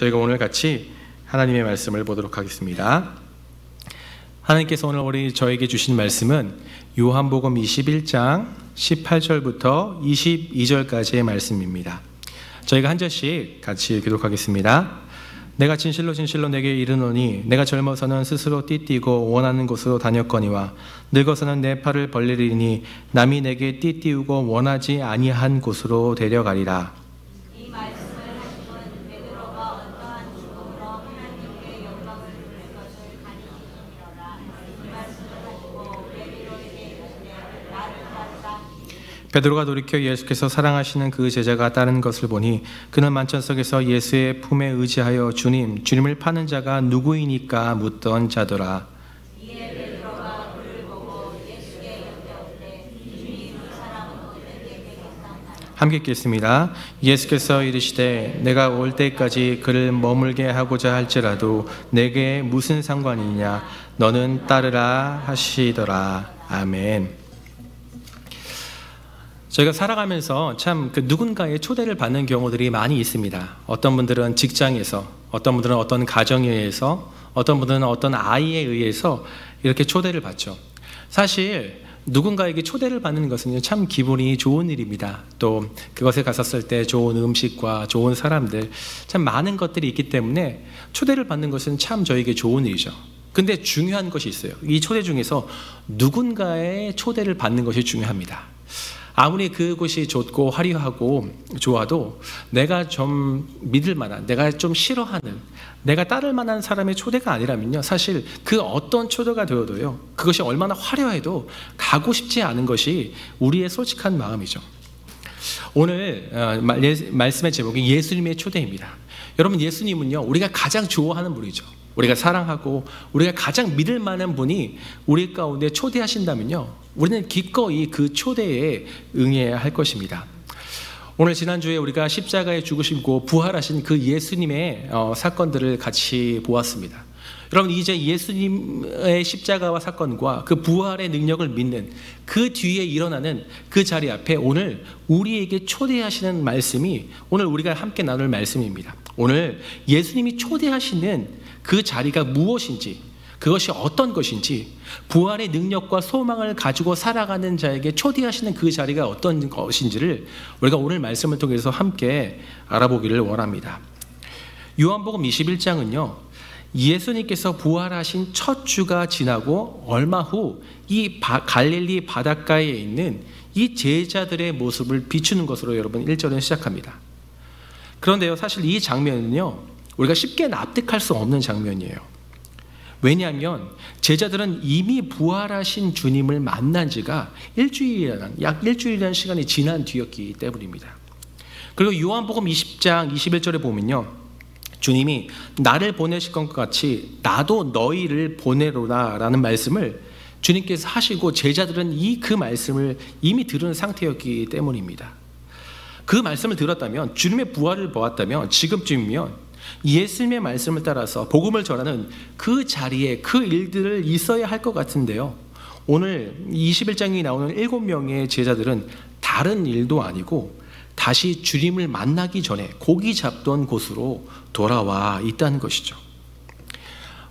저희가 오늘 같이 하나님의 말씀을 보도록 하겠습니다. 하나님께서 오늘 저에게 주신 말씀은 요한복음 21장 18절부터 22절까지의 말씀입니다. 저희가 한 절씩 같이 교독하겠습니다. 내가 진실로 진실로 내게 이르노니 내가 젊어서는 스스로 띠띠고 원하는 곳으로 다녔거니와 늙어서는 내 팔을 벌리리니 남이 내게 띠띠우고 원하지 아니한 곳으로 데려가리라. 이 말씀을 하시곤 베드로가 어떠한 죽음으로 하나님께 영광을 돌릴 것을 가리키시니라. 이 말씀을 하시고 베드로에게 이르시되 나를 따르라. 베드로가 돌이켜 예수께서 사랑하시는 그 제자가 따르는 것을 보니 그는 만천석에서 예수의 품에 의지하여 주님을 파는 자가 누구이니까 묻던 자더라. 이에 베드로가 그를 보고 예수께 여쭈었되 주님 그 사람은 어떻게 되겠사오나이까. 함께 읽겠습니다. 예수께서 이르시되 내가 올 때까지 그를 머물게 하고자 할지라도 내게 무슨 상관이냐 너는 따르라 하시더라. 아멘. 저희가 살아가면서 참 누군가의 초대를 받는 경우들이 많이 있습니다. 어떤 분들은 직장에서, 어떤 분들은 어떤 가정에 의해서, 어떤 분들은 어떤 아이에 의해서 이렇게 초대를 받죠. 사실 누군가에게 초대를 받는 것은 참 기분이 좋은 일입니다. 또 그것에 갔었을 때 좋은 음식과 좋은 사람들, 참 많은 것들이 있기 때문에 초대를 받는 것은 참 저에게 좋은 일이죠. 근데 중요한 것이 있어요. 이 초대 중에서 누군가의 초대를 받는 것이 중요합니다. 아무리 그곳이 좋고 화려하고 좋아도 내가 좀 믿을 만한, 내가 좀 싫어하는, 내가 따를 만한 사람의 초대가 아니라면요, 사실 그 어떤 초대가 되어도요, 그것이 얼마나 화려해도 가고 싶지 않은 것이 우리의 솔직한 마음이죠. 오늘 말씀의 제목이 예수님의 초대입니다. 여러분, 예수님은요 우리가 가장 좋아하는 분이죠. 우리가 사랑하고 우리가 가장 믿을 만한 분이 우리 가운데 초대하신다면요, 우리는 기꺼이 그 초대에 응해야 할 것입니다. 오늘 지난주에 우리가 십자가에 죽으시고 부활하신 그 예수님의 사건들을 같이 보았습니다. 여러분, 이제 예수님의 십자가와 사건과 그 부활의 능력을 믿는 그 뒤에 일어나는 그 자리 앞에 오늘 우리에게 초대하시는 말씀이 오늘 우리가 함께 나눌 말씀입니다. 오늘 예수님이 초대하시는 그 자리가 무엇인지, 그것이 어떤 것인지, 부활의 능력과 소망을 가지고 살아가는 자에게 초대하시는 그 자리가 어떤 것인지를 우리가 오늘 말씀을 통해서 함께 알아보기를 원합니다. 요한복음 21장은요 예수님께서 부활하신 첫 주가 지나고 얼마 후 이 갈릴리 바닷가에 있는 이 제자들의 모습을 비추는 것으로 여러분 1절은 시작합니다. 그런데요, 사실 이 장면은요 우리가 쉽게 납득할 수 없는 장면이에요. 왜냐하면 제자들은 이미 부활하신 주님을 만난 지가 약 일주일이라는 시간이 지난 뒤였기 때문입니다. 그리고 요한복음 20장 21절에 보면요, 주님이 나를 보내실 것 같이 나도 너희를 보내로라 라는 말씀을 주님께서 하시고 제자들은 그 말씀을 이미 들은 상태였기 때문입니다. 그 말씀을 들었다면, 주님의 부활을 보았다면 지금쯤이면 예수님의 말씀을 따라서 복음을 전하는 그 자리에 그 일들을 있어야 할 것 같은데요, 오늘 21장이 나오는 7명의 제자들은 다른 일도 아니고 다시 주님을 만나기 전에 고기 잡던 곳으로 돌아와 있다는 것이죠.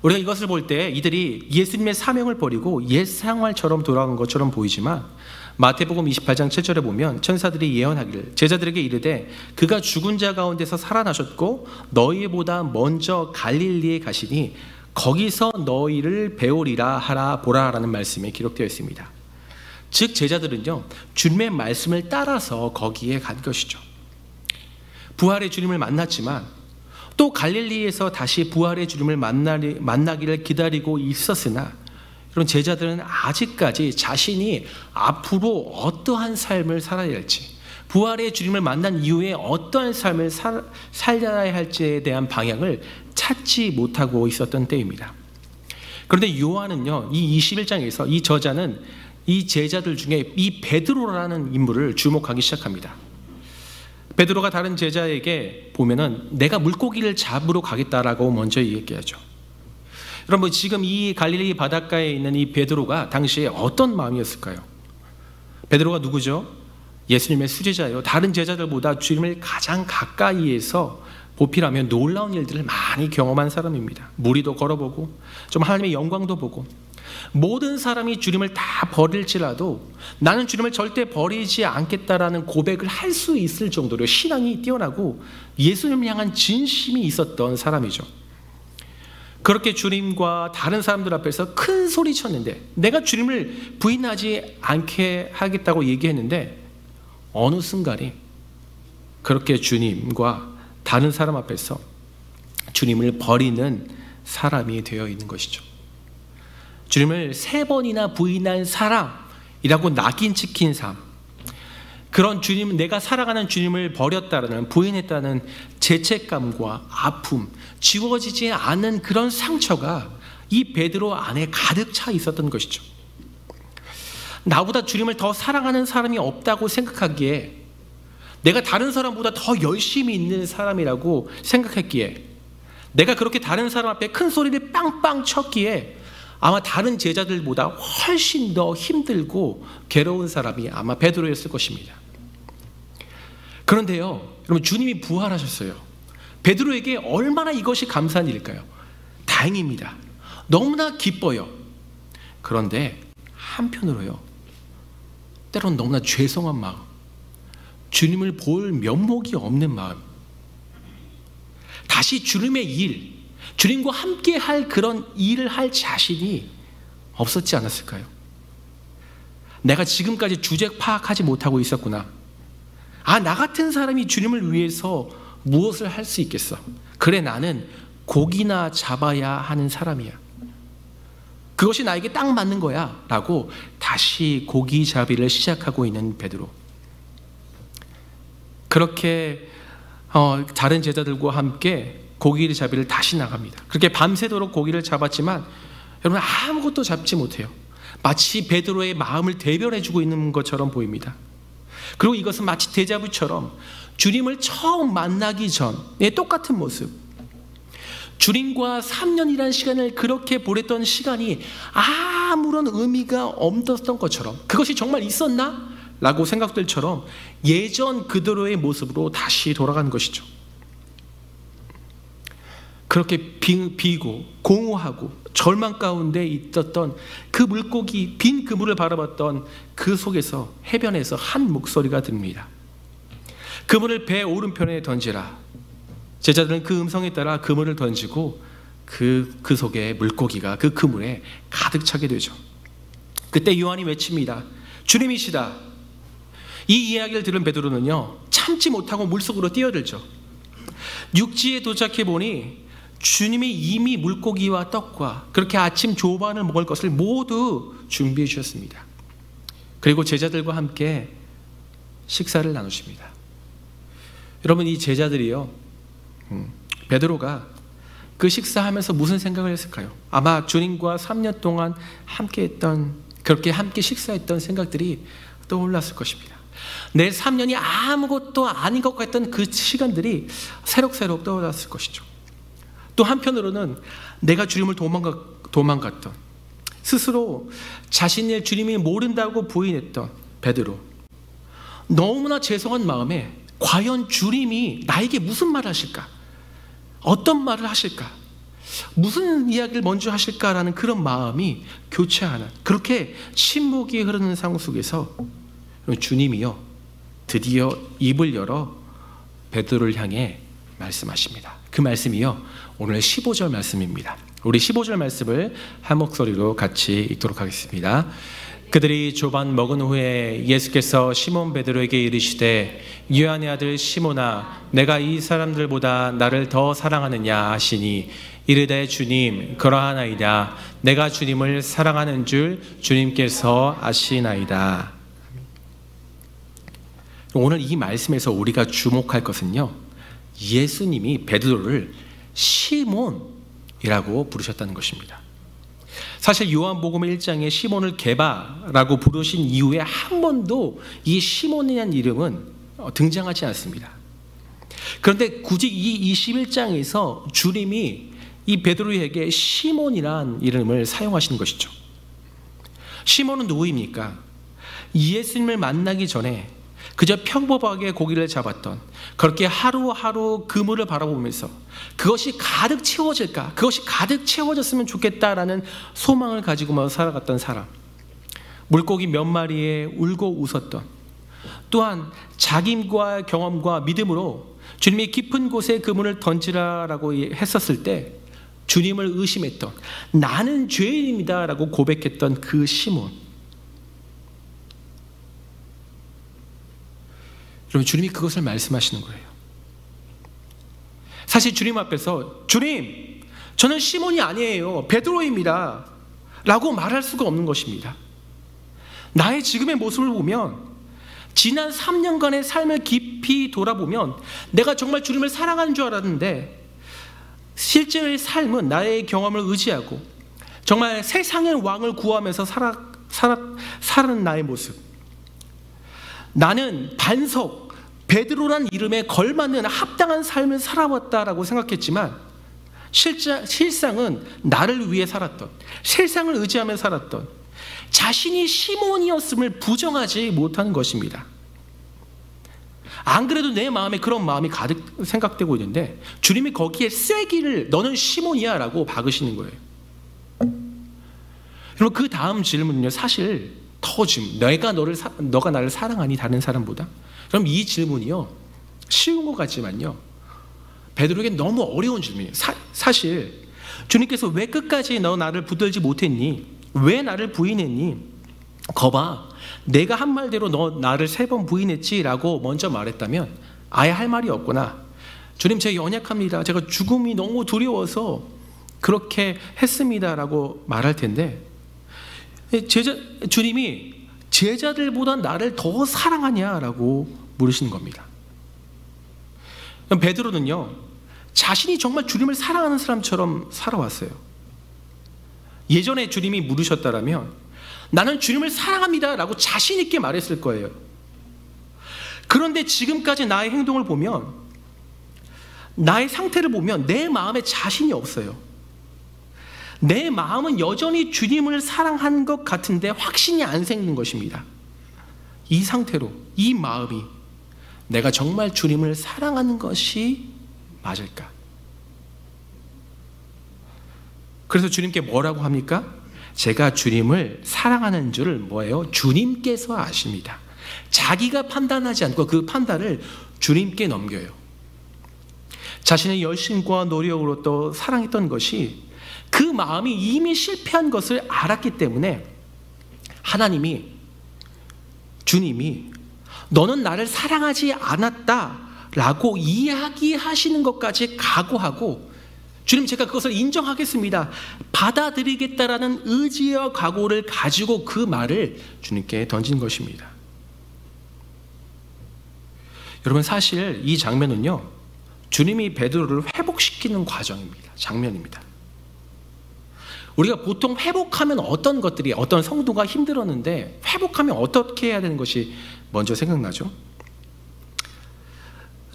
우리가 이것을 볼 때 이들이 예수님의 사명을 버리고 옛 생활처럼 돌아간 것처럼 보이지만 마태복음 28장 7절에 보면 천사들이 예언하기를 제자들에게 이르되 그가 죽은 자 가운데서 살아나셨고 너희보다 먼저 갈릴리에 가시니 거기서 너희를 배우리라 하라 보라 라는 말씀이 기록되어 있습니다. 즉 제자들은요 주님의 말씀을 따라서 거기에 간 것이죠. 부활의 주님을 만났지만 또 갈릴리에서 다시 부활의 주님을 만나기를 기다리고 있었으나 그럼 제자들은 아직까지 자신이 앞으로 어떠한 삶을 살아야 할지, 부활의 주님을 만난 이후에 어떠한 삶을 살아야 할지에 대한 방향을 찾지 못하고 있었던 때입니다. 그런데 요한은요 이 21장에서 이 저자는 이 제자들 중에 이 베드로라는 인물을 주목하기 시작합니다. 베드로가 다른 제자에게 보면은 내가 물고기를 잡으러 가겠다라고 먼저 얘기하죠. 여러분, 지금 이 갈릴리 바닷가에 있는 이 베드로가 당시에 어떤 마음이었을까요? 베드로가 누구죠? 예수님의 수제자예요. 다른 제자들보다 주님을 가장 가까이에서 보필하면 놀라운 일들을 많이 경험한 사람입니다. 무리도 걸어보고 좀 하나님의 영광도 보고, 모든 사람이 주님을 다 버릴지라도 나는 주님을 절대 버리지 않겠다라는 고백을 할 수 있을 정도로 신앙이 뛰어나고 예수님을 향한 진심이 있었던 사람이죠. 그렇게 주님과 다른 사람들 앞에서 큰 소리 쳤는데, 내가 주님을 부인하지 않게 하겠다고 얘기했는데, 어느 순간에 그렇게 주님과 다른 사람 앞에서 주님을 버리는 사람이 되어 있는 것이죠. 주님을 3번이나 부인한 사람이라고 낙인 찍힌 삶, 그런 주님, 내가 살아가는 주님을 버렸다는, 부인했다는 죄책감과 아픔, 지워지지 않은 그런 상처가 이 베드로 안에 가득 차 있었던 것이죠. 나보다 주님을 더 사랑하는 사람이 없다고 생각하기에, 내가 다른 사람보다 더 열심히 있는 사람이라고 생각했기에, 내가 그렇게 다른 사람 앞에 큰 소리를 빵빵 쳤기에 아마 다른 제자들보다 훨씬 더 힘들고 괴로운 사람이 아마 베드로였을 것입니다. 그런데요, 여러분, 주님이 부활하셨어요. 베드로에게 얼마나 이것이 감사한 일일까요? 다행입니다. 너무나 기뻐요. 그런데 한편으로요, 때론 너무나 죄송한 마음, 주님을 볼 면목이 없는 마음, 다시 주님의 일, 주님과 함께 할 그런 일을 할 자신이 없었지 않았을까요? 내가 지금까지 주제 파악하지 못하고 있었구나. 나 같은 사람이 주님을 위해서 무엇을 할 수 있겠어? 그래, 나는 고기나 잡아야 하는 사람이야. 그것이 나에게 딱 맞는 거야 라고 다시 고기 잡이를 시작하고 있는 베드로. 그렇게 다른 제자들과 함께 고기 잡이를 다시 나갑니다. 그렇게 밤새도록 고기를 잡았지만 여러분, 아무것도 잡지 못해요. 마치 베드로의 마음을 대변해주고 있는 것처럼 보입니다. 그리고 이것은 마치 데자부처럼 주님을 처음 만나기 전에 똑같은 모습, 주님과 3년이라는 시간을 그렇게 보냈던 시간이 아무런 의미가 없었던 것처럼, 그것이 정말 있었나? 라고 생각들처럼 예전 그대로의 모습으로 다시 돌아간 것이죠. 그렇게 비고 공허하고 절망 가운데 있었던 그 물고기, 빈 그물을 바라봤던 그 속에서, 해변에서 한 목소리가 듭니다. 그물을 배 오른편에 던지라. 제자들은 그 음성에 따라 그물을 던지고 그 속에 물고기가 그 그물에 가득 차게 되죠. 그때 요한이 외칩니다. 주님이시다. 이 이야기를 들은 베드로는요, 참지 못하고 물속으로 뛰어들죠. 육지에 도착해 보니 주님이 이미 물고기와 떡과 그렇게 아침 조반을 먹을 것을 모두 준비해 주셨습니다. 그리고 제자들과 함께 식사를 나누십니다. 여러분, 이 제자들이요, 베드로가 그 식사하면서 무슨 생각을 했을까요? 아마 주님과 3년 동안 함께했던, 그렇게 함께 식사했던 생각들이 떠올랐을 것입니다. 내 3년이 아무것도 아닌 것 같던 그 시간들이 새록새록 떠올랐을 것이죠. 또 한편으로는 내가 주님을 도망갔던, 스스로 자신의 주님이 모른다고 부인했던 베드로, 너무나 죄송한 마음에 과연 주님이 나에게 무슨 말을 하실까? 어떤 말을 하실까? 무슨 이야기를 먼저 하실까라는 그런 마음이 교체하는, 그렇게 침묵이 흐르는 상황 속에서 주님이요, 드디어 입을 열어 베드로를 향해 말씀하십니다. 그 말씀이요, 오늘 15절 말씀입니다. 우리 15절 말씀을 한 목소리로 같이 읽도록 하겠습니다. 그들이 조반 먹은 후에 예수께서 시몬 베드로에게 이르시되 요한의 아들 시몬아, 내가 이 사람들보다 나를 더 사랑하느냐 하시니 이르되 주님, 그러하나이다. 내가 주님을 사랑하는 줄 주님께서 아시나이다. 오늘 이 말씀에서 우리가 주목할 것은요, 예수님이 베드로를 시몬이라고 부르셨다는 것입니다. 사실 요한복음 1장에 시몬을 게바라고 부르신 이후에 한 번도 이 시몬이라는 이름은 등장하지 않습니다. 그런데 굳이 이 21장에서 주님이 이 베드로에게 시몬이란 이름을 사용하시는 것이죠. 시몬은 누구입니까? 예수님을 만나기 전에 그저 평범하게 고기를 잡았던, 그렇게 하루하루 그물을 바라보면서 그것이 가득 채워질까, 그것이 가득 채워졌으면 좋겠다라는 소망을 가지고 살아갔던 사람, 물고기 몇 마리에 울고 웃었던, 또한 자기와 경험과 믿음으로 주님이 깊은 곳에 그물을 던지라라고 했었을 때 주님을 의심했던, 나는 죄인입니다 라고 고백했던 그 시몬. 여러분, 주님이 그것을 말씀하시는 거예요. 사실 주님 앞에서 주님, 저는 시몬이 아니에요, 베드로입니다 라고 말할 수가 없는 것입니다. 나의 지금의 모습을 보면, 지난 3년간의 삶을 깊이 돌아보면 내가 정말 주님을 사랑하는 줄 알았는데, 실제의 삶은 나의 경험을 의지하고 정말 세상의 왕을 구하면서 사는 나의 모습. 나는 반석, 베드로란 이름에 걸맞는 합당한 삶을 살아왔다라고 생각했지만, 실상은 나를 위해 살았던, 세상을 의지하며 살았던, 자신이 시몬이었음을 부정하지 못하는 것입니다. 안 그래도 내 마음에 그런 마음이 가득 생각되고 있는데 주님이 거기에 쐐기를 너는 시몬이야 라고 박으시는 거예요. 그럼 그 다음 질문은요, 사실 더 너가 나를 사랑하니 다른 사람보다? 그럼 이 질문이요, 쉬운 것 같지만요, 베드로에게 너무 어려운 질문이에요. 사실 주님께서 왜 끝까지 너 나를 붙들지 못했니? 왜 나를 부인했니? 거봐, 내가 한 말대로 너 나를 3번 부인했지 라고 먼저 말했다면 아예 할 말이 없구나. 주님, 제가 연약합니다, 제가 죽음이 너무 두려워서 그렇게 했습니다 라고 말할 텐데, 주님이 제자들보다 나를 더 사랑하냐라고 물으시는 겁니다. 베드로는요, 자신이 정말 주님을 사랑하는 사람처럼 살아왔어요. 예전에 주님이 물으셨다라면 나는 주님을 사랑합니다 라고 자신 있게 말했을 거예요. 그런데 지금까지 나의 행동을 보면, 나의 상태를 보면 내 마음에 자신이 없어요. 내 마음은 여전히 주님을 사랑한 것 같은데 확신이 안 생기는 것입니다. 이 상태로, 이 마음이 내가 정말 주님을 사랑하는 것이 맞을까? 그래서 주님께 뭐라고 합니까? 제가 주님을 사랑하는 줄을 뭐예요? 주님께서 아십니다. 자기가 판단하지 않고 그 판단을 주님께 넘겨요. 자신의 열심과 노력으로 또 사랑했던 것이, 그 마음이 이미 실패한 것을 알았기 때문에 주님이 너는 나를 사랑하지 않았다라고 이야기하시는 것까지 각오하고, 주님, 제가 그것을 인정하겠습니다, 받아들이겠다라는 의지와 각오를 가지고 그 말을 주님께 던진 것입니다. 여러분, 사실 이 장면은요, 주님이 베드로를 회복시키는 과정입니다. 장면입니다. 우리가 보통 회복하면 어떤 것들이, 어떤 성도가 힘들었는데 회복하면 어떻게 해야 되는 것이 먼저 생각나죠?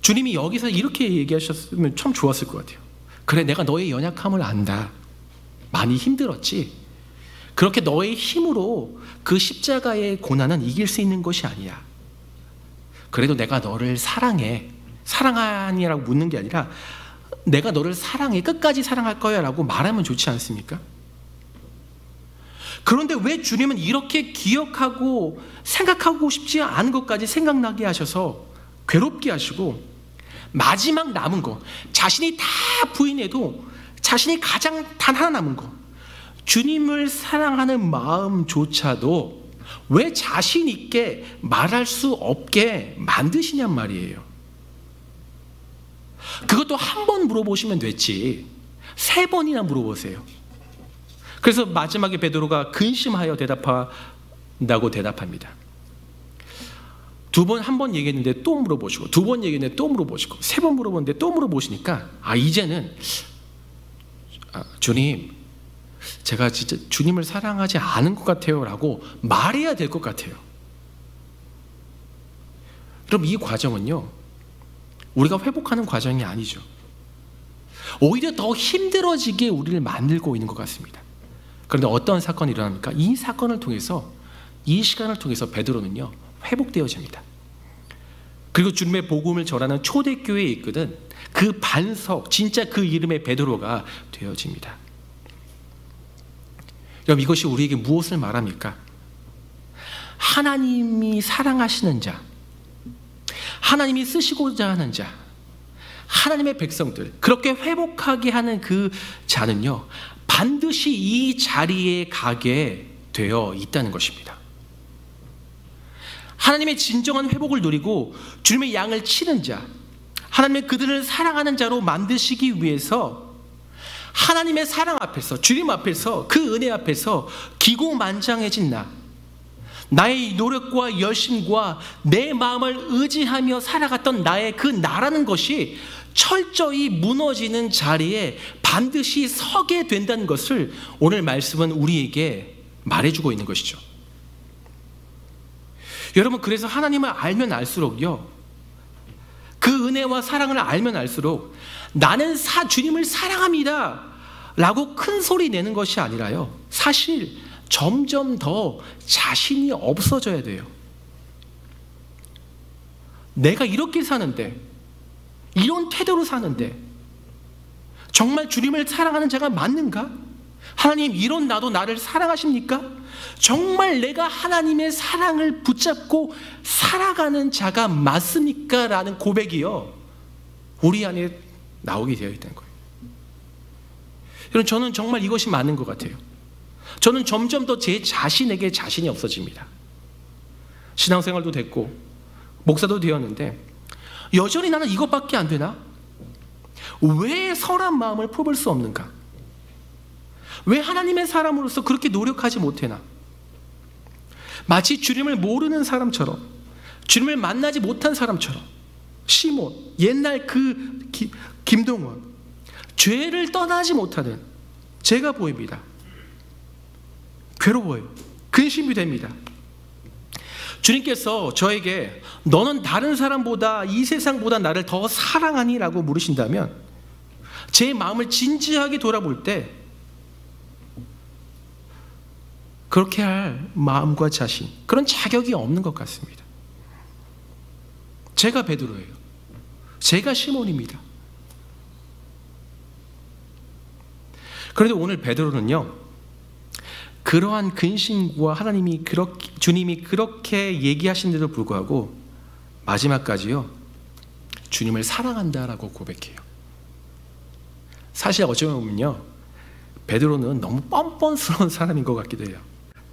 주님이 여기서 이렇게 얘기하셨으면 참 좋았을 것 같아요. 그래, 내가 너의 연약함을 안다. 많이 힘들었지. 그렇게 너의 힘으로 그 십자가의 고난은 이길 수 있는 것이 아니야. 그래도 내가 너를 사랑해. 사랑하니라고 묻는 게 아니라 내가 너를 사랑해, 끝까지 사랑할 거야 라고 말하면 좋지 않습니까? 그런데 왜 주님은 이렇게 기억하고 생각하고 싶지 않은 것까지 생각나게 하셔서 괴롭게 하시고, 마지막 남은 거, 자신이 다 부인해도 자신이 가장 단 하나 남은 거, 주님을 사랑하는 마음조차도 왜 자신 있게 말할 수 없게 만드시냔 말이에요. 그것도 한 번 물어보시면 됐지 3번이나 물어보세요. 그래서 마지막에 베드로가 근심하여 대답한다고 대답합니다. 2번, 한 번 얘기했는데 또 물어보시고, 2번 얘기했는데 또 물어보시고, 3번 물어보는데 또 물어보시니까, 이제는 주님, 제가 진짜 주님을 사랑하지 않은 것 같아요 라고 말해야 될 것 같아요. 그럼 이 과정은요, 우리가 회복하는 과정이 아니죠. 오히려 더 힘들어지게 우리를 만들고 있는 것 같습니다. 그런데 어떤 사건이 일어납니까? 이 사건을 통해서, 이 시간을 통해서 베드로는요 회복되어집니다. 그리고 주님의 복음을 전하는 초대교회에 있거든 그 반석, 진짜 그 이름의 베드로가 되어집니다. 여러분, 이것이 우리에게 무엇을 말합니까? 하나님이 사랑하시는 자, 하나님이 쓰시고자 하는 자, 하나님의 백성들, 그렇게 회복하게 하는 그 자는요, 반드시 이 자리에 가게 되어 있다는 것입니다. 하나님의 진정한 회복을 누리고 주님의 양을 치는 자, 하나님의 그들을 사랑하는 자로 만드시기 위해서 하나님의 사랑 앞에서, 주님 앞에서, 그 은혜 앞에서 기고만장해진 나의 노력과 열심과 내 마음을 의지하며 살아갔던 나의 그 나라는 것이 철저히 무너지는 자리에 반드시 서게 된다는 것을 오늘 말씀은 우리에게 말해주고 있는 것이죠. 여러분, 그래서 하나님을 알면 알수록요, 그 은혜와 사랑을 알면 알수록 나는 주님을 사랑합니다 라고 큰 소리 내는 것이 아니라요, 사실 점점 더 자신이 없어져야 돼요. 내가 이렇게 사는데, 이런 태도로 사는데 정말 주님을 사랑하는 자가 맞는가? 하나님, 이런 나도 나를 사랑하십니까? 정말 내가 하나님의 사랑을 붙잡고 살아가는 자가 맞습니까? 라는 고백이요, 우리 안에 나오게 되어 있다는 거예요. 여러분, 저는 정말 이것이 맞는 것 같아요. 저는 점점 더 제 자신에게 자신이 없어집니다. 신앙생활도 됐고 목사도 되었는데 여전히 나는 이것밖에 안 되나? 왜 선한 마음을 품을 수 없는가? 왜 하나님의 사람으로서 그렇게 노력하지 못해나? 마치 주님을 모르는 사람처럼, 주님을 만나지 못한 사람처럼, 시몬, 옛날 그 김동원, 죄를 떠나지 못하는 제가 보입니다. 괴로워요. 근심이 됩니다. 주님께서 저에게 너는 다른 사람보다, 이 세상보다 나를 더 사랑하니? 라고 물으신다면 제 마음을 진지하게 돌아볼 때 그렇게 할 마음과 자신, 그런 자격이 없는 것 같습니다. 제가 베드로예요. 제가 시몬입니다. 그런데 오늘 베드로는요, 그러한 근심과 주님이 그렇게 얘기하신 데도 불구하고 마지막까지요, 주님을 사랑한다라고 고백해요. 사실 어쩌면 보면요, 베드로는 너무 뻔뻔스러운 사람인 것 같기도 해요.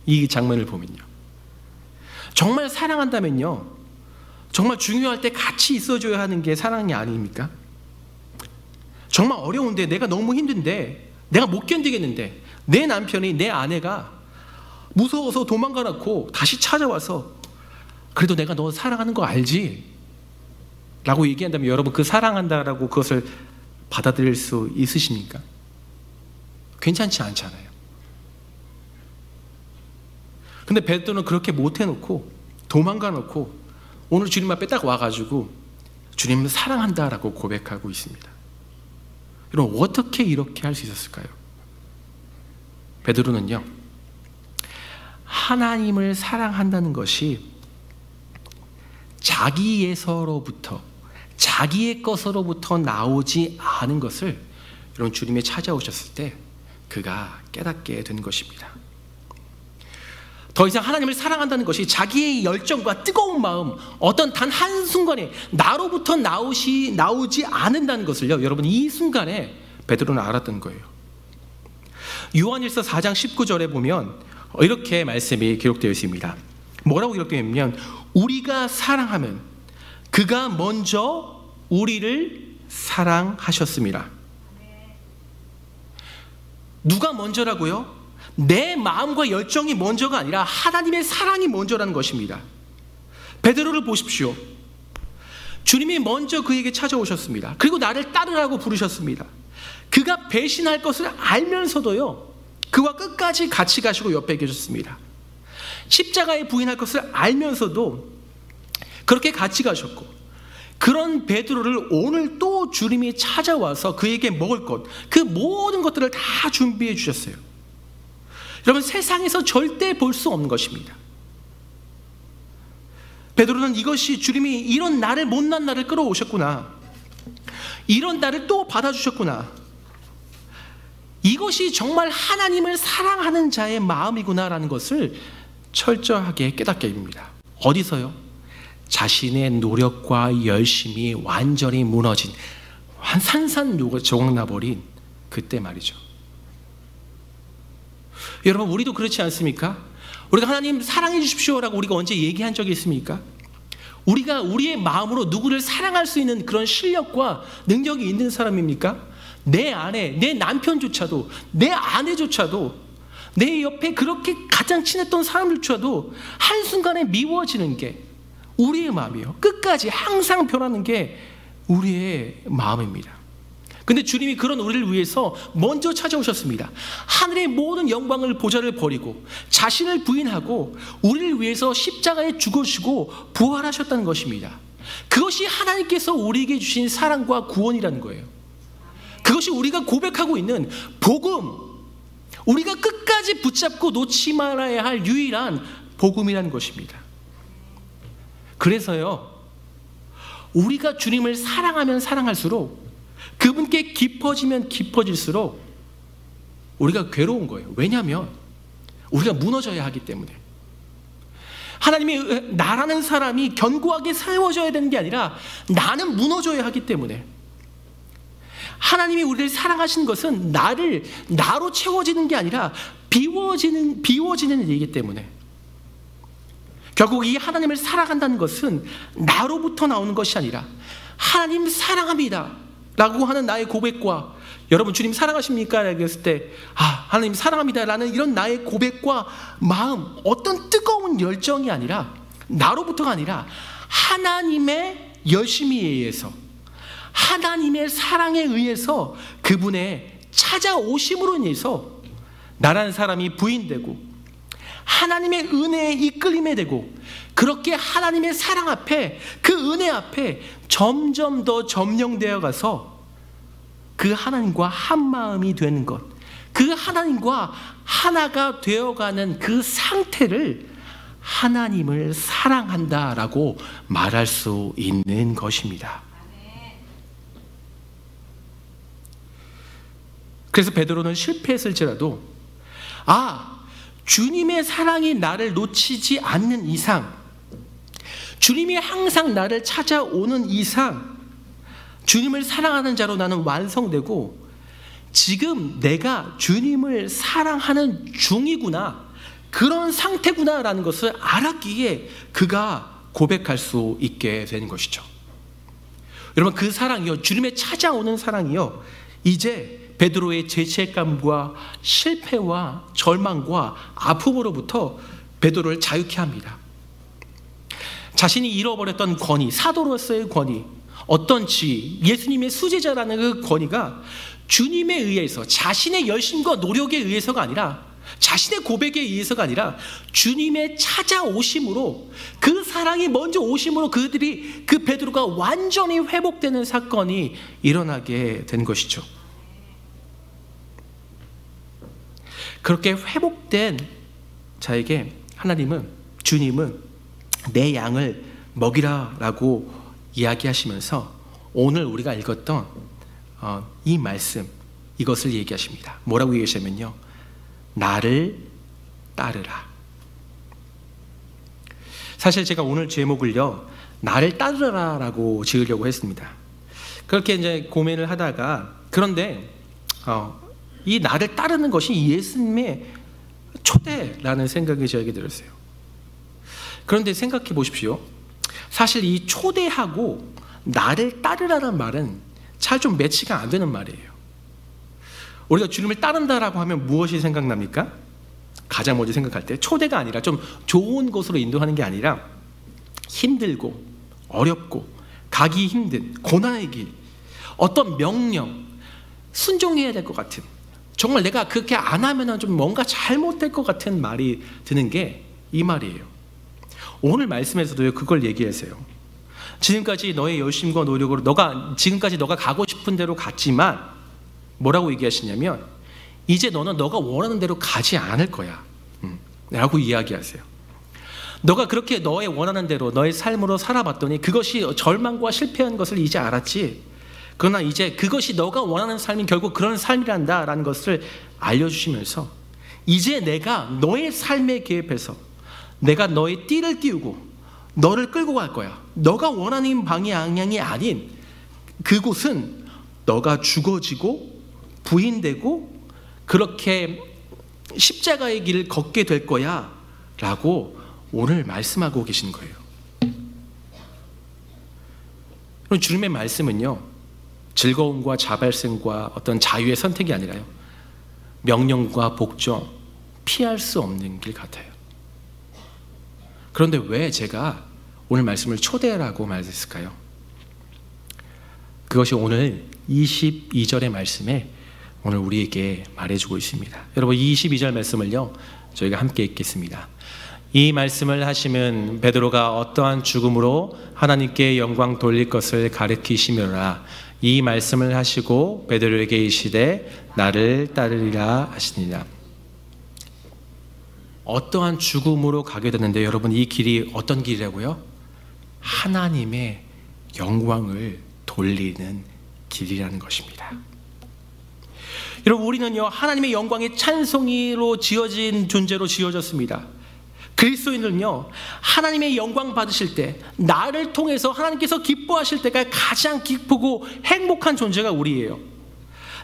이 장면을 보면요, 정말 사랑한다면요, 정말 중요할 때 같이 있어줘야 하는 게 사랑이 아닙니까? 정말 어려운데, 내가 너무 힘든데, 내가 못 견디겠는데, 내 남편이, 내 아내가 무서워서 도망가 놓고 다시 찾아와서 그래도 내가 너 사랑하는 거 알지? 라고 얘기한다면 여러분, 그 사랑한다라고 그것을 받아들일 수 있으십니까? 괜찮지 않잖아요. 근데 베드로는 그렇게 못 해놓고 도망가 놓고 오늘 주님 앞에 딱 와가지고 주님을 사랑한다라고 고백하고 있습니다. 여러분, 어떻게 이렇게 할 수 있었을까요? 베드로는요, 하나님을 사랑한다는 것이 자기에서로부터, 자기의 것으로부터 나오지 않은 것을 여러분, 주님이 찾아오셨을 때 그가 깨닫게 된 것입니다. 더 이상 하나님을 사랑한다는 것이 자기의 열정과 뜨거운 마음, 어떤 단 한순간에 나로부터 나오지 않는다는 것을요, 여러분, 이 순간에 베드로는 알았던 거예요. 요한일서 4장 19절에 보면 이렇게 말씀이 기록되어 있습니다. 뭐라고 기록되어 있냐면, 우리가 사랑하면 그가 먼저 우리를 사랑하셨습니다. 누가 먼저라고요? 내 마음과 열정이 먼저가 아니라 하나님의 사랑이 먼저라는 것입니다. 베드로를 보십시오. 주님이 먼저 그에게 찾아오셨습니다. 그리고 나를 따르라고 부르셨습니다. 그가 배신할 것을 알면서도요, 그와 끝까지 같이 가시고 옆에 계셨습니다. 십자가에 부인할 것을 알면서도 그렇게 같이 가셨고, 그런 베드로를 오늘 또 주님이 찾아와서 그에게 먹을 것, 그 모든 것들을 다 준비해 주셨어요. 여러분, 세상에서 절대 볼 수 없는 것입니다. 베드로는 이것이 주님이 이런 나를, 못난 나를 끌어오셨구나, 이런 나를 또 받아주셨구나, 이것이 정말 하나님을 사랑하는 자의 마음이구나라는 것을 철저하게 깨닫게 됩니다. 어디서요? 자신의 노력과 열심이 완전히 무너진, 산산조각나버린 그때 말이죠. 여러분, 우리도 그렇지 않습니까? 우리가 하나님 사랑해 주십시오라고 우리가 언제 얘기한 적이 있습니까? 우리가 우리의 마음으로 누구를 사랑할 수 있는 그런 실력과 능력이 있는 사람입니까? 내 아내, 내 남편조차도, 내 아내조차도, 내 옆에 그렇게 가장 친했던 사람들조차도 한순간에 미워지는 게 우리의 마음이에요. 끝까지 항상 변하는 게 우리의 마음입니다. 근데 주님이 그런 우리를 위해서 먼저 찾아오셨습니다. 하늘의 모든 영광을, 보좌를 버리고 자신을 부인하고 우리를 위해서 십자가에 죽으시고 부활하셨다는 것입니다. 그것이 하나님께서 우리에게 주신 사랑과 구원이라는 거예요. 그것이 우리가 고백하고 있는 복음, 우리가 끝까지 붙잡고 놓지 말아야 할 유일한 복음이라는 것입니다. 그래서요, 우리가 주님을 사랑하면 사랑할수록, 그분께 깊어지면 깊어질수록 우리가 괴로운 거예요. 왜냐하면 우리가 무너져야 하기 때문에. 하나님이 나라는 사람이 견고하게 세워져야 되는 게 아니라 나는 무너져야 하기 때문에. 하나님이 우리를 사랑하신 것은 나로 채워지는 게 아니라 비워지는 일이기 때문에. 결국 이 하나님을 사랑한다는 것은 나로부터 나오는 것이 아니라 하나님 사랑합니다 라고 하는 나의 고백과, 여러분 주님 사랑하십니까? 라고 했을 때 하나님 사랑합니다 라는 이런 나의 고백과 마음, 어떤 뜨거운 열정이 아니라, 나로부터가 아니라 하나님의 열심에 의해서, 하나님의 사랑에 의해서, 그분의 찾아오심으로 인해서 나라는 사람이 부인되고 하나님의 은혜에 이끌림에 되고, 그렇게 하나님의 사랑 앞에, 그 은혜 앞에 점점 더 점령되어 가서 그 하나님과 한마음이 되는 것, 그 하나님과 하나가 되어가는 그 상태를 하나님을 사랑한다라고 말할 수 있는 것입니다. 그래서 베드로는 실패했을지라도 주님의 사랑이 나를 놓치지 않는 이상, 주님이 항상 나를 찾아오는 이상, 주님을 사랑하는 자로 나는 완성되고, 지금 내가 주님을 사랑하는 중이구나, 그런 상태구나라는 것을 알았기에 그가 고백할 수 있게 된 것이죠. 여러분, 그 사랑이요, 주님의 찾아오는 사랑이요, 이제 베드로의 죄책감과 실패와 절망과 아픔으로부터 베드로를 자유케 합니다. 자신이 잃어버렸던 권위, 사도로서의 권위, 어떤 지위, 예수님의 수제자라는 그 권위가 주님에 의해서, 자신의 열심과 노력에 의해서가 아니라, 자신의 고백에 의해서가 아니라 주님의 찾아오심으로, 그 사랑이 먼저 오심으로 그 베드로가 완전히 회복되는 사건이 일어나게 된 것이죠. 그렇게 회복된 자에게 주님은 내 양을 먹이라라고 이야기하시면서 오늘 우리가 읽었던 이 말씀, 이것을 얘기하십니다. 뭐라고 얘기하시냐면요, 나를 따르라. 사실 제가 오늘 제목을요, 나를 따르라라고 지으려고 했습니다. 그렇게 이제 고민을 하다가, 그런데 이 나를 따르는 것이 예수님의 초대라는 생각이 저에게 들었어요. 그런데 생각해 보십시오. 사실 이 초대하고 나를 따르라는 말은 잘 좀 매치가 안 되는 말이에요. 우리가 주님을 따른다라고 하면 무엇이 생각납니까? 가장 먼저 생각할 때 초대가 아니라, 좀 좋은 곳으로 인도하는 게 아니라 힘들고 어렵고 가기 힘든 고난의 길, 어떤 명령, 순종해야 될 것 같은, 정말 내가 그렇게 안 하면 좀 뭔가 잘못될 것 같은 말이 드는 게 이 말이에요. 오늘 말씀에서도 그걸 얘기하세요. 지금까지 너의 열심과 노력으로 지금까지 너가 가고 싶은 대로 갔지만, 뭐라고 얘기하시냐면, 이제 너는 너가 원하는 대로 가지 않을 거야 라고 이야기하세요. 너가 그렇게 너의 원하는 대로 너의 삶으로 살아봤더니 그것이 절망과 실패한 것을 이제 알았지. 그러나 이제 그것이 너가 원하는 삶이 결국 그런 삶이란다라는 것을 알려주시면서 이제 내가 너의 삶에 개입해서 내가 너의 띠를 띄우고 너를 끌고 갈 거야. 너가 원하는 방향이 아닌 그곳은 너가 죽어지고 부인되고 그렇게 십자가의 길을 걷게 될 거야 라고 오늘 말씀하고 계신 거예요. 주님의 말씀은요, 즐거움과 자발성과 어떤 자유의 선택이 아니라요, 명령과 복종, 피할 수 없는 길 같아요. 그런데 왜 제가 오늘 말씀을 초대라고 말했을까요? 그것이 오늘 22절의 말씀에 오늘 우리에게 말해주고 있습니다. 여러분, 이 22절 말씀을요, 저희가 함께 읽겠습니다. 이 말씀을 하시면 베드로가 어떠한 죽음으로 하나님께 영광 돌릴 것을 가르치시며라. 이 말씀을 하시고 베드로에게 이르시되 나를 따르리라 하시니라. 어떠한 죽음으로 가게 됐는데 여러분, 이 길이 어떤 길이라고요? 하나님의 영광을 돌리는 길이라는 것입니다. 여러분, 우리는요, 하나님의 영광의 찬송이로 지어진 존재로 지어졌습니다. 그리스도인은요, 하나님의 영광 받으실 때, 나를 통해서 하나님께서 기뻐하실 때가 가장 기쁘고 행복한 존재가 우리예요.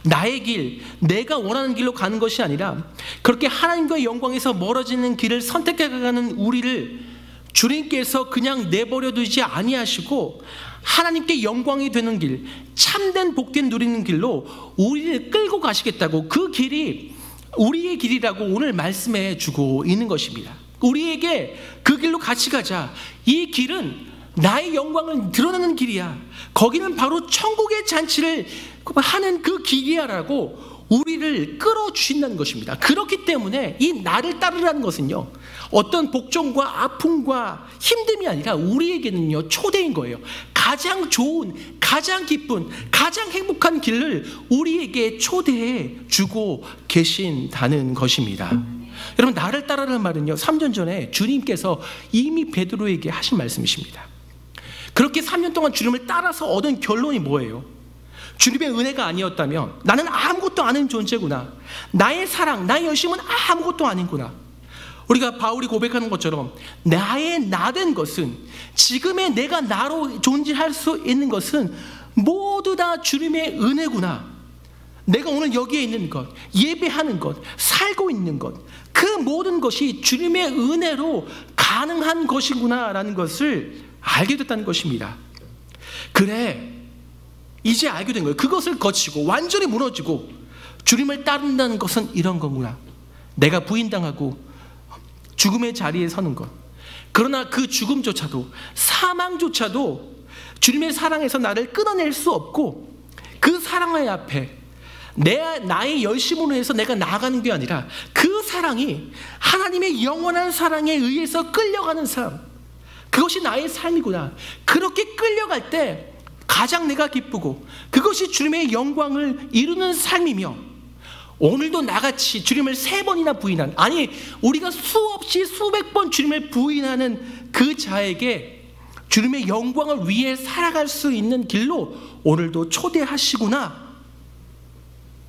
나의 길, 내가 원하는 길로 가는 것이 아니라 그렇게 하나님과의 영광에서 멀어지는 길을 선택해가는 우리를 주님께서 그냥 내버려 두지 아니하시고 하나님께 영광이 되는 길, 참된 복된 누리는 길로 우리를 끌고 가시겠다고, 그 길이 우리의 길이라고 오늘 말씀해 주고 있는 것입니다. 우리에게 그 길로 같이 가자. 이 길은 나의 영광을 드러내는 길이야. 거기는 바로 천국의 잔치를 하는 그 길이야 라고 우리를 끌어주신다는 것입니다. 그렇기 때문에 이 나를 따르라는 것은요, 어떤 복종과 아픔과 힘듦이 아니라 우리에게는요, 초대인 거예요. 가장 좋은, 가장 기쁜, 가장 행복한 길을 우리에게 초대해 주고 계신다는 것입니다. 여러분, 나를 따르라는 말은요, 3년 전에 주님께서 이미 베드로에게 하신 말씀이십니다. 그렇게 3년 동안 주님을 따라서 얻은 결론이 뭐예요? 주님의 은혜가 아니었다면 나는 아무것도 아닌 존재구나. 나의 사랑, 나의 열심은 아무것도 아닌구나. 우리가 바울이 고백하는 것처럼 나의 나된 것은, 지금의 내가 나로 존재할 수 있는 것은 모두 다 주님의 은혜구나. 내가 오늘 여기에 있는 것, 예배하는 것, 살고 있는 것, 그 모든 것이 주님의 은혜로 가능한 것이구나 라는 것을 알게 됐다는 것입니다. 그래, 이제 알게 된 거예요. 그것을 거치고 완전히 무너지고 주님을 따른다는 것은 이런 거구나. 내가 부인당하고 죽음의 자리에 서는 것, 그러나 그 죽음조차도, 사망조차도 주님의 사랑에서 나를 끊어낼 수 없고, 그 사랑의 앞에 나의 열심으로 해서 내가 나아가는 게 아니라 그 사랑이 하나님의 영원한 사랑에 의해서 끌려가는 삶, 그것이 나의 삶이구나. 그렇게 끌려갈 때 가장 내가 기쁘고 그것이 주님의 영광을 이루는 삶이며, 오늘도 나같이 주님을 3번이나 부인한, 아니 우리가 수없이 수백 번 주님을 부인하는 그 자에게 주님의 영광을 위해 살아갈 수 있는 길로 오늘도 초대하시구나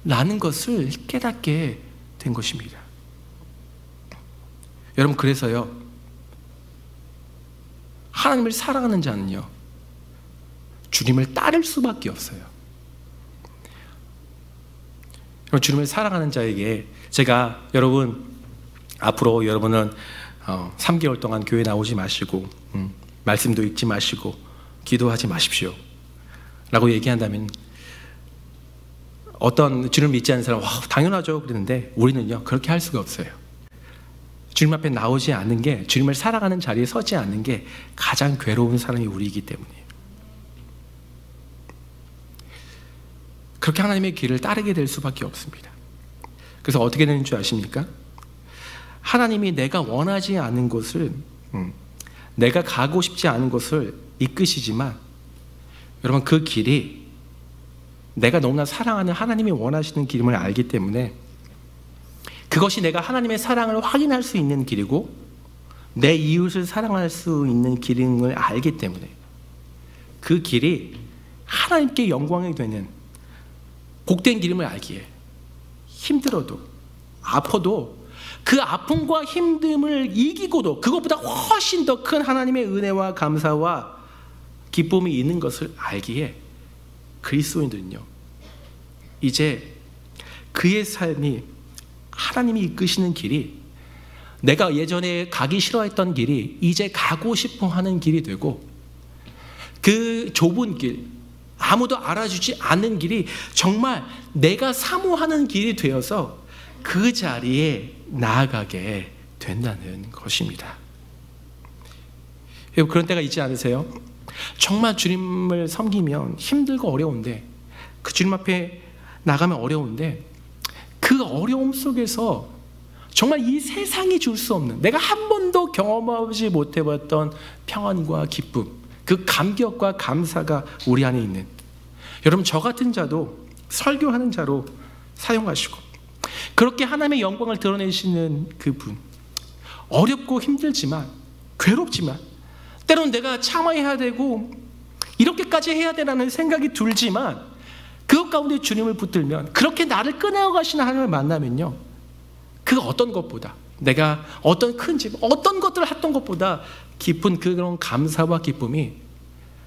라는 것을 깨닫게 된 것입니다. 여러분, 그래서요, 하나님을 사랑하는 자는요, 주님을 따를 수밖에 없어요. 주님을 사랑하는 자에게 제가, 여러분, 앞으로 여러분은 3개월 동안 교회 나오지 마시고 말씀도 읽지 마시고 기도하지 마십시오 라고 얘기한다면, 어떤 주님을 믿지 않는 사람은 당연하죠 그랬는데, 우리는요 그렇게 할 수가 없어요. 주님 앞에 나오지 않는 게, 주님을 사랑하는 자리에 서지 않는 게 가장 괴로운 사람이 우리이기 때문이에요. 그렇게 하나님의 길을 따르게 될 수밖에 없습니다. 그래서 어떻게 되는 줄 아십니까? 하나님이 내가 원하지 않은 곳을, 내가 가고 싶지 않은 곳을 이끄시지만, 여러분, 그 길이 내가 너무나 사랑하는 하나님이 원하시는 길임을 알기 때문에 그것이 내가 하나님의 사랑을 확인할 수 있는 길이고, 내 이웃을 사랑할 수 있는 길임을 알기 때문에 그 길이 하나님께 영광이 되는 복된 길임을 알기에 힘들어도 아파도 그 아픔과 힘듦을 이기고도 그것보다 훨씬 더 큰 하나님의 은혜와 감사와 기쁨이 있는 것을 알기에 그리스도인들은요, 이제 그의 삶이 하나님이 이끄시는 길이 내가 예전에 가기 싫어했던 길이 이제 가고 싶어 하는 길이 되고, 그 좁은 길, 아무도 알아주지 않는 길이 정말 내가 사모하는 길이 되어서 그 자리에 나아가게 된다는 것입니다. 여러분, 그런 때가 있지 않으세요? 정말 주님을 섬기면 힘들고 어려운데, 그 주님 앞에 나가면 어려운데, 그 어려움 속에서 정말 이 세상이 줄 수 없는, 내가 한 번도 경험하지 못해봤던 평안과 기쁨, 그 감격과 감사가 우리 안에 있는, 여러분, 저 같은 자도 설교하는 자로 사용하시고 그렇게 하나님의 영광을 드러내시는 그분, 어렵고 힘들지만, 괴롭지만, 때로는 내가 참아야 되고 이렇게까지 해야 되라는 생각이 들지만, 그것 가운데 주님을 붙들면, 그렇게 나를 꺼내어 가시는 하나님을 만나면요, 그 어떤 것보다, 내가 어떤 큰 집, 어떤 것들을 했던 것보다 깊은 그런 감사와 기쁨이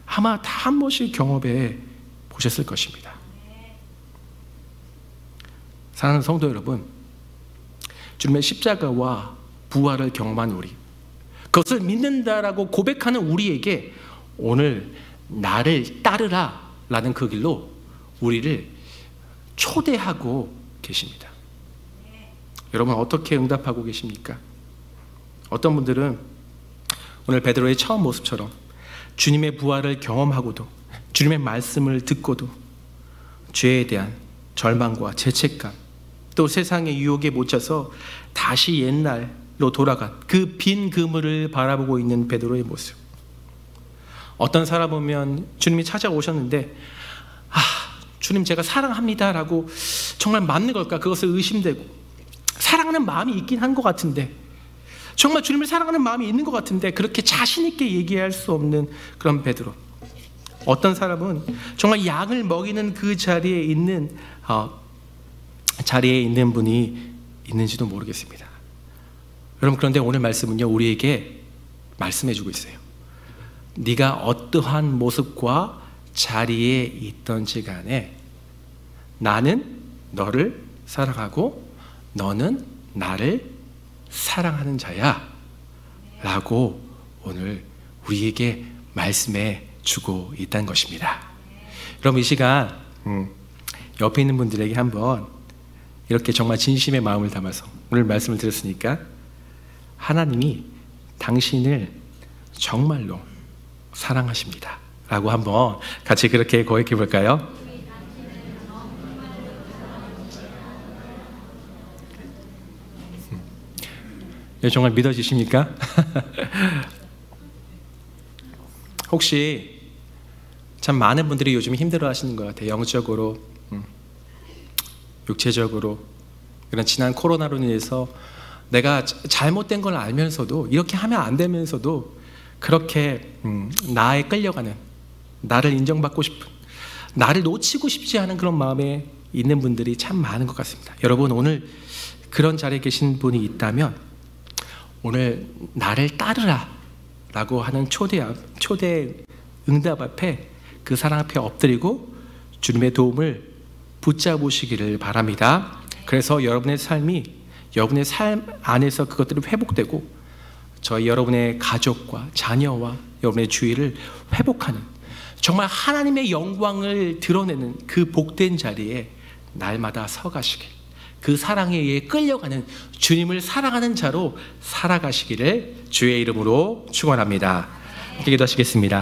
아마 다 한 번씩 경험해 보셨을 것입니다. 사랑하는 성도 여러분, 주님의 십자가와 부활을 경험한 우리, 그것을 믿는다라고 고백하는 우리에게 오늘 나를 따르라 라는 그 길로 우리를 초대하고 계십니다. 여러분, 어떻게 응답하고 계십니까? 어떤 분들은 오늘 베드로의 처음 모습처럼 주님의 부활을 경험하고도, 주님의 말씀을 듣고도 죄에 대한 절망과 죄책감, 또 세상의 유혹에 못 져서 다시 옛날로 돌아간 그 빈 그물을 바라보고 있는 베드로의 모습. 어떤 사람 보면 주님이 찾아오셨는데, 주님 제가 사랑합니다 라고 정말 맞는 걸까? 그것을 의심되고, 사랑하는 마음이 있긴 한 것 같은데, 정말 주님을 사랑하는 마음이 있는 것 같은데 그렇게 자신 있게 얘기할 수 없는 그런 베드로. 어떤 사람은 정말 양을 먹이는 그 자리에 있는 분이 있는지도 모르겠습니다. 여러분, 그런데 오늘 말씀은요, 우리에게 말씀해 주고 있어요. 네가 어떠한 모습과 자리에 있던지 간에 나는 너를 사랑하고 너는 나를 사랑하는 자야 라고 오늘 우리에게 말씀해 주고 있다는 것입니다. 여러분, 이 시간 옆에 있는 분들에게 한번 이렇게 정말 진심의 마음을 담아서 오늘 말씀을 들었으니까, 하나님이 당신을 정말로 사랑하십니다 라고 한번 같이 그렇게 고백해 볼까요? 정말 믿어지십니까? 혹시 참 많은 분들이 요즘 힘들어 하시는 것 같아요. 영적으로, 육체적으로. 그런 지난 코로나로 인해서 내가 잘못된 걸 알면서도, 이렇게 하면 안 되면서도 그렇게 나에 끌려가는, 나를 인정받고 싶은, 나를 놓치고 싶지 않은 그런 마음에 있는 분들이 참 많은 것 같습니다. 여러분, 오늘 그런 자리에 계신 분이 있다면 오늘 나를 따르라 라고 하는 초대 응답 앞에, 그 사랑 앞에 엎드리고 주님의 도움을 붙잡으시기를 바랍니다. 그래서 여러분의 삶이, 여러분의 삶 안에서 그것들이 회복되고, 저희 여러분의 가족과 자녀와 여러분의 주위를 회복하는, 정말 하나님의 영광을 드러내는 그 복된 자리에 날마다 서가시길, 그 사랑에 의해 끌려가는 주님을 사랑하는 자로 살아가시기를 주의 이름으로 축원합니다. 함께 기도하시겠습니다.